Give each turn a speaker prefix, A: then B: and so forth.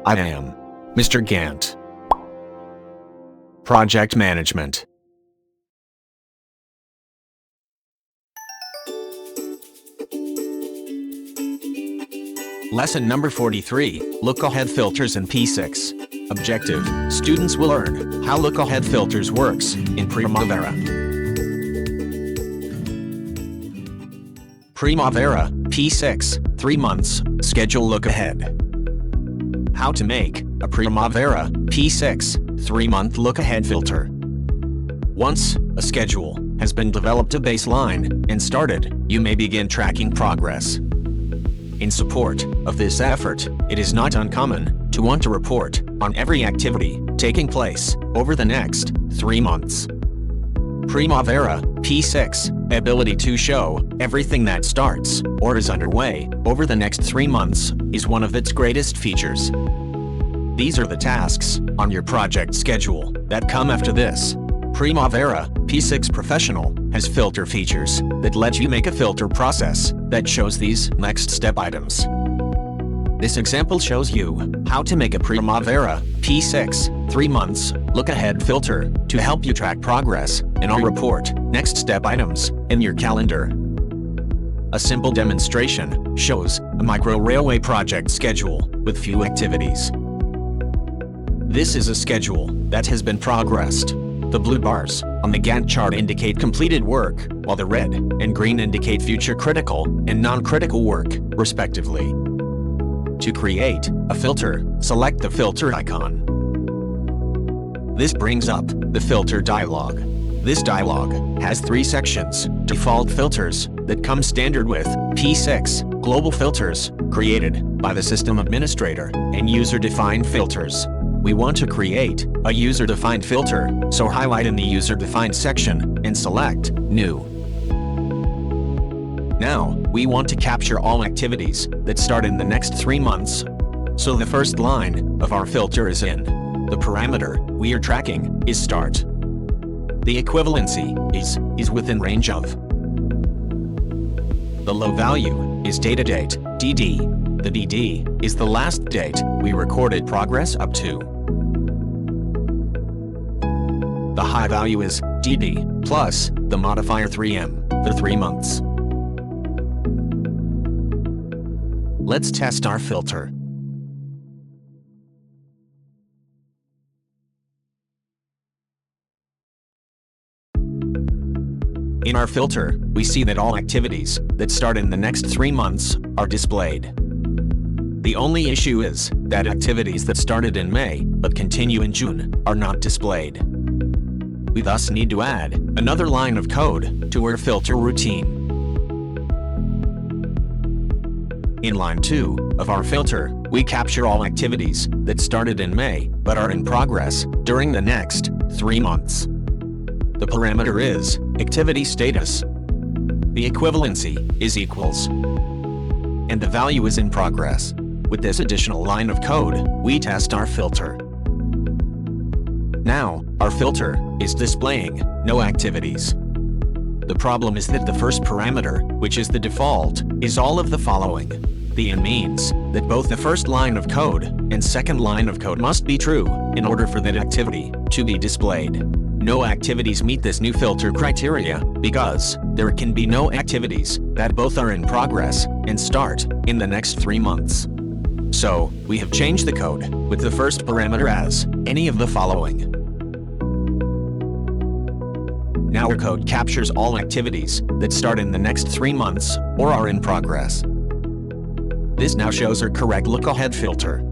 A: I am Mr. Gant. Project Management. Lesson number 43, Lookahead Filters in P6. Objective: students will learn how Lookahead Filters works in Primavera. Primavera, P6, 3 months, schedule look ahead. How to make a Primavera, P6, 3-month look-ahead filter. Once a schedule has been developed, a baseline, and started, you may begin tracking progress. In support of this effort, it is not uncommon to want to report on every activity taking place over the next 3 months. Primavera, P6, ability to show everything that starts or is underway over the next 3 months is one of its greatest features. These are the tasks on your project schedule that come after this. Primavera, P6 Professional has filter features that let you make a filter process that shows these next step items. This example shows you how to make a Primavera, P6, 3 months, look-ahead filter to help you track progress and report next step items in your calendar. A simple demonstration shows a micro railway project schedule with few activities. This is a schedule that has been progressed. The blue bars on the Gantt chart indicate completed work, while the red and green indicate future critical and non-critical work, respectively. To create a filter, select the filter icon. This brings up the filter dialog. This dialog has 3 sections: default filters that come standard with P6, global filters created by the system administrator, and user-defined filters. We want to create a user-defined filter, so highlight in the user-defined section and select New. Now, we want to capture all activities that start in the next 3 months. So the first line of our filter is in. The parameter we are tracking is start. The equivalency is within range of. The low value is data date, DD. The DD is the last date we recorded progress up to. The high value is DD plus the modifier 3M, the 3 months. Let's test our filter. In our filter, we see that all activities that start in the next 3 months are displayed. The only issue is that activities that started in May but continue in June are not displayed. We thus need to add another line of code to our filter routine. In line 2 of our filter, we capture all activities that started in May but are in progress during the next 3 months. The parameter is activity status. The equivalency is equals. And the value is in progress. With this additional line of code, we test our filter. Now, our filter is displaying no activities. The problem is that the first parameter, which is the default, is all of the following. The and means that both the first line of code and second line of code must be true in order for that activity to be displayed. No activities meet this new filter criteria because there can be no activities that both are in progress and start in the next 3 months. So, we have changed the code with the first parameter as any of the following. Now our code captures all activities that start in the next 3 months or are in progress. This now shows our correct look-ahead filter.